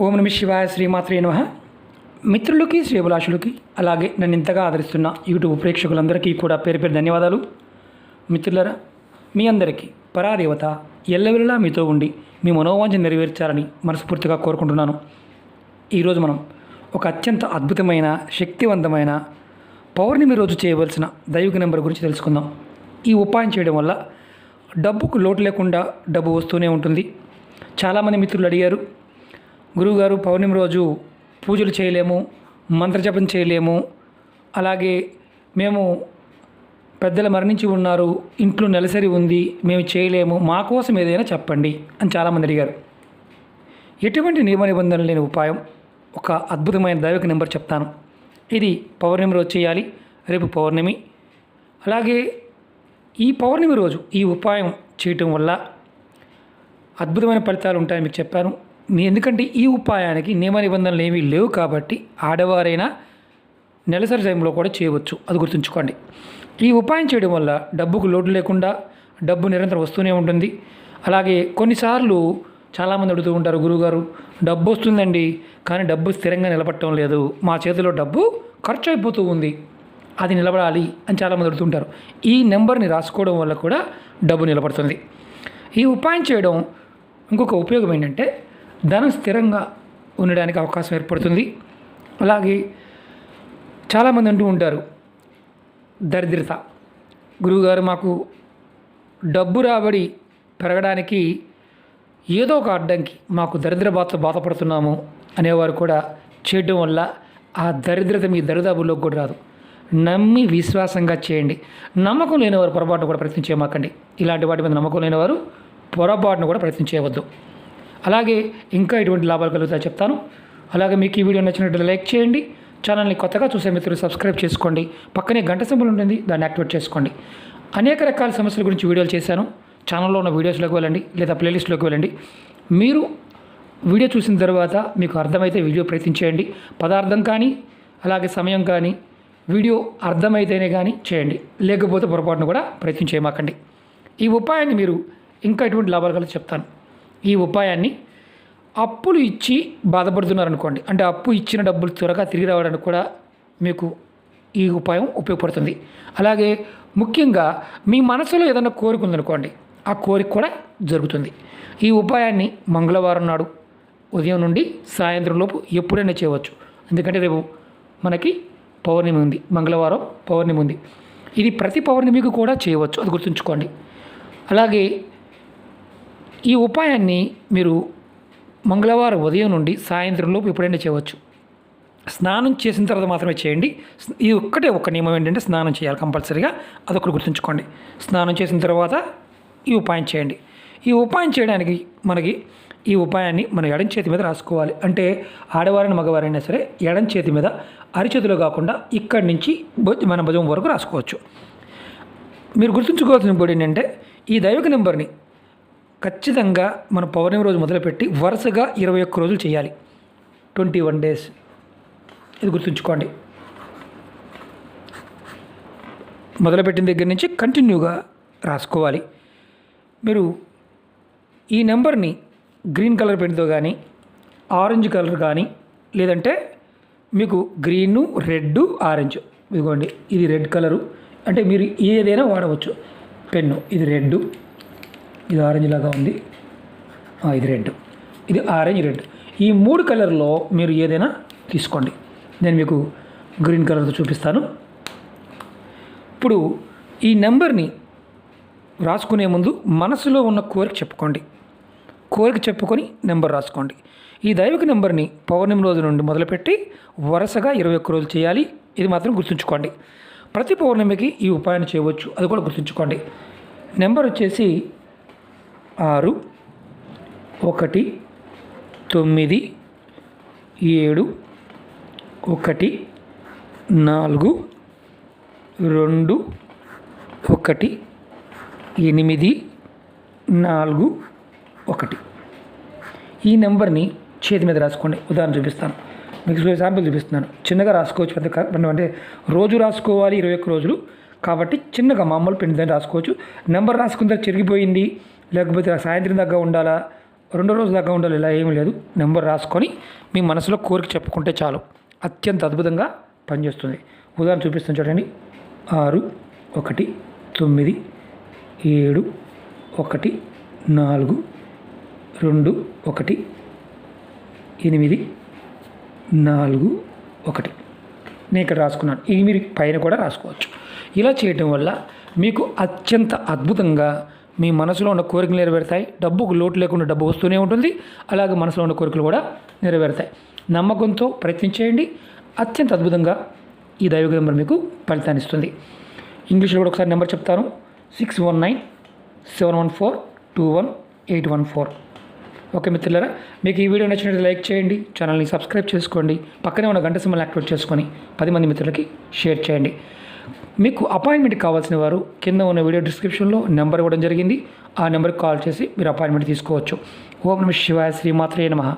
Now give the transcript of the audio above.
ఓం నమ శివాయ శ్రీమాత్రే నమః. మిత్రులకి శ్రేభిలాషులకి అలాగే నన్ను ఇంతగా ఆదరిస్తున్న యూట్యూబ్ ప్రేక్షకులందరికీ కూడా పేరు పేరు ధన్యవాదాలు. మిత్రులరా, మీ అందరికీ పరాదేవత ఎల్లవెల్లా మీతో ఉండి మీ మనోవాంఛ నెరవేర్చాలని మనస్ఫూర్తిగా కోరుకుంటున్నాను. ఈరోజు మనం ఒక అత్యంత అద్భుతమైన శక్తివంతమైన పౌర్ణమి రోజు చేయవలసిన దైవిక నెంబర్ గురించి తెలుసుకుందాం. ఈ ఉపాయం చేయడం వల్ల డబ్బుకు లోటు లేకుండా డబ్బు వస్తూనే ఉంటుంది. చాలామంది మిత్రులు అడిగారు, గురువుగారు పౌర్ణమి రోజు పూజలు చేయలేము, మంత్రజపం చేయలేము, అలాగే మేము పెద్దలు మరణించి ఉన్నారు, ఇంట్లో నెలసరి ఉంది, మేము చేయలేము, మా కోసం ఏదైనా చెప్పండి అని చాలామంది అడిగారు. ఎటువంటి నియమ నిబంధనలు లేని ఉపాయం, ఒక అద్భుతమైన దైవిక నెంబర్ చెప్తాను. ఇది పౌర్ణమి రోజు చేయాలి. రేపు పౌర్ణమి. అలాగే ఈ పౌర్ణమి రోజు ఈ ఉపాయం చేయటం వల్ల అద్భుతమైన ఫలితాలు ఉంటాయని మీకు చెప్పాను. ఎందుకంటే ఈ ఉపాయానికి నియమ నిబంధనలు ఏమీ లేవు కాబట్టి ఆడవారైనా నెలసరి టైంలో కూడా చేయవచ్చు. అది గుర్తుంచుకోండి. ఈ ఉపాయం చేయడం వల్ల డబ్బుకు లోటు లేకుండా డబ్బు నిరంతరం వస్తూనే ఉంటుంది. అలాగే కొన్నిసార్లు చాలామంది అడుగుతూ ఉంటారు, గురువుగారు డబ్బు వస్తుందండి కానీ డబ్బు స్థిరంగా నిలబడటం లేదు, మా చేతిలో డబ్బు ఖర్చు అయిపోతూ ఉంది, అది నిలబడాలి అని చాలామంది అడుగుతుంటారు. ఈ నెంబర్ని రాసుకోవడం వల్ల కూడా డబ్బు నిలబడుతుంది. ఈ ఉపాయం చేయడం ఇంకొక ఉపయోగం ఏంటంటే ధనం స్థిరంగా ఉండడానికి అవకాశం ఏర్పడుతుంది. అలాగే చాలామంది అంటూ ఉంటారు, దరిద్రత, గురువుగారు మాకు డబ్బు రాబడి పెరగడానికి ఏదో ఒక అడ్డంకి, మాకు దరిద్ర బాధపడుతున్నాము అనేవారు కూడా చేయడం వల్ల ఆ దరిద్రత మీ దరిదాపుల్లోకి కూడా రాదు. నమ్మి విశ్వాసంగా చేయండి. నమ్మకం లేనివారు పొరపాటును కూడా ప్రయత్నం చేయమాకండి. ఇలాంటి వాటి మీద నమ్మకం లేనివారు పొరపాటును కూడా ప్రయత్నం చేయవద్దు. అలాగే ఇంకా ఎటువంటి లాభాలు కలుగుతాయో చెప్తాను. అలాగే మీకు ఈ వీడియో నచ్చినట్లయితే లైక్ చేయండి. ఛానల్ని కొత్తగా చూసే మిత్రులు సబ్స్క్రైబ్ చేసుకోండి. పక్కనే గంట సింబల్ ఉంటుంది, దాన్ని యాక్టివేట్ చేసుకోండి. అనేక రకాల సమస్యల గురించి వీడియోలు చేశాను. ఛానల్లో ఉన్న వీడియోస్లోకి వెళ్ళండి లేదా ప్లేలిస్ట్లోకి వెళ్ళండి. మీరు వీడియో చూసిన తర్వాత మీకు అర్థమైతే వీడియో ప్రయత్నం చేయండి. పదార్థం కానీ అలాగే సమయం కానీ వీడియో అర్థమైతేనే కానీ చేయండి, లేకపోతే పొరపాటును కూడా ప్రయత్నం చేయమాకండి. ఈ ఉపాయాన్ని మీరు ఇంకా ఎటువంటి లాభాలు కలిసి చెప్తాను. ఈ ఉపాయాన్ని అప్పులు ఇచ్చి బాధపడుతున్నారనుకోండి, అంటే అప్పు ఇచ్చిన డబ్బులు త్వరగా తిరిగి రావడానికి కూడా మీకు ఈ ఉపాయం ఉపయోగపడుతుంది. అలాగే ముఖ్యంగా మీ మనసులో ఏదైనా కోరిక ఉందనుకోండి, ఆ కోరిక కూడా జరుగుతుంది. ఈ ఉపాయాన్ని మంగళవారం నాడు ఉదయం నుండి సాయంత్రం లోపు ఎప్పుడైనా చేయవచ్చు. ఎందుకంటే రేపు మనకి పౌర్ణమి ఉంది, మంగళవారం పౌర్ణమి ఉంది. ఇది ప్రతి పౌర్ణమికి కూడా చేయవచ్చు, అది గుర్తుంచుకోండి. అలాగే ఈ ఉపాయాన్ని మీరు మంగళవారం ఉదయం నుండి సాయంత్రం లోపు ఎప్పుడైనా చేయవచ్చు. స్నానం చేసిన తర్వాత మాత్రమే చేయండి. ఇది ఒక్క నియమం ఏంటంటే స్నానం చేయాలి కంపల్సరీగా, అదొకటి గుర్తుంచుకోండి. స్నానం చేసిన తర్వాత ఈ ఉపాయం చేయండి. ఈ ఉపాయం చేయడానికి ఈ ఉపాయాన్ని మన ఎడం చేతి మీద రాసుకోవాలి. అంటే ఆడవారైనా మగవారైనా సరే ఎడం చేతి మీద, అరిచేతిలో కాకుండా ఇక్కడి నుంచి మన భుజం వరకు రాసుకోవచ్చు. మీరు గుర్తుంచుకోవాల్సిన కూడా ఏంటంటే ఈ దైవిక నెంబర్ని ఖచ్చితంగా మన పౌర్ణమి రోజు మొదలుపెట్టి వరుసగా 21 రోజులు చేయాలి, 21 days. ఇది గుర్తుంచుకోండి. మొదలుపెట్టిన దగ్గర నుంచి కంటిన్యూగా రాసుకోవాలి. మీరు ఈ నెంబర్ని గ్రీన్ కలర్ పెన్తో కానీ ఆరెంజ్ కలర్ కానీ, లేదంటే మీకు గ్రీను, రెడ్, ఆరెంజ్, ఇదిగోండి ఇది రెడ్ కలరు, అంటే మీరు ఏదైనా వాడవచ్చు. పెన్ను ఇది రెడ్, ఇది ఆరెంజ్ లాగా ఉంది, ఇది రెడ్, ఇది ఆరెంజ్, రెడ్, ఈ 3 కలర్లో మీరు ఏదైనా తీసుకోండి. నేను మీకు గ్రీన్ కలర్తో చూపిస్తాను. ఇప్పుడు ఈ నెంబర్ని రాసుకునే ముందు మనసులో ఉన్న కోరిక చెప్పుకోండి. కోరిక చెప్పుకొని నెంబర్ రాసుకోండి. ఈ దైవిక నెంబర్ని పౌర్ణమి రోజు నుండి మొదలుపెట్టి వరుసగా 21 రోజులు చేయాలి. ఇది మాత్రం గుర్తుంచుకోండి. ప్రతి పౌర్ణమికి ఈ ఉపాయాన్ని చేయవచ్చు, అది కూడా గుర్తుంచుకోండి. నెంబర్ వచ్చేసి 6 1 9 7 1 4 2 1 8 4 1. ఈ నెంబర్ని చేతి మీద రాసుకోండి. ఉదాహరణ చూపిస్తాను, మీకు శాంపిల్ చూపిస్తున్నాను. చిన్నగా రాసుకోవచ్చు, పెద్ద అంటే రోజు రాసుకోవాలి 21 రోజులు కాబట్టి చిన్నగా మామూలు పెన్ దాన్ని రాసుకోవచ్చు. నెంబర్ రాసుకున్న తర్వాత చెరిగిపోయింది, లేకపోతే సాయంత్రం దాకా ఉండాలా, రెండో రోజు దాకా ఉండాలి, ఇలా ఏమీ లేదు. నెంబర్ రాసుకొని మీ మనసులో కోరిక చెప్పుకుంటే చాలు, అత్యంత అద్భుతంగా పనిచేస్తుంది. ఉదాహరణ చూపిస్తాను చూడండి. 6 1 9 7 1 4 2 1 8 4 1. నేను ఇక్కడ రాసుకున్నాను. ఇవి మీరు పైన కూడా రాసుకోవచ్చు. ఇలా చేయటం వల్ల మీకు అత్యంత అద్భుతంగా మీ మనసులో ఉన్న కోరికలు నెరవేరుతాయి. డబ్బుకు లోటు లేకుండా డబ్బు వస్తూనే ఉంటుంది. అలాగే మనసులో ఉన్న కోరికలు కూడా నెరవేరుతాయి. నమ్మకంతో ప్రయత్నించేయండి. అత్యంత అద్భుతంగా ఈ దైవిక నెంబర్ మీకు ఫలితాన్ని ఇస్తుంది. ఇంగ్లీష్లో కూడా ఒకసారి నెంబర్ చెప్తాను. 6197142114. ఓకే మిత్రులారా, మీకు ఈ వీడియో నచ్చినట్లయితే లైక్ చేయండి, ఛానల్ని సబ్స్క్రైబ్ చేసుకోండి, పక్కనే ఉన్న గంట సింబల్ యాక్టివేట్ చేసుకొని 10 మంది మిత్రులకి షేర్ చేయండి. మీకు అపాయింట్మెంట్ కావాల్సిన వారు కింద ఉన్న వీడియో డిస్క్రిప్షన్లో నెంబర్ ఇవ్వడం జరిగింది. ఆ నెంబర్కి కాల్ చేసి మీరు అపాయింట్మెంట్ తీసుకోవచ్చు. ఓం నమః శివాయ, శ్రీమాత్రే నమః.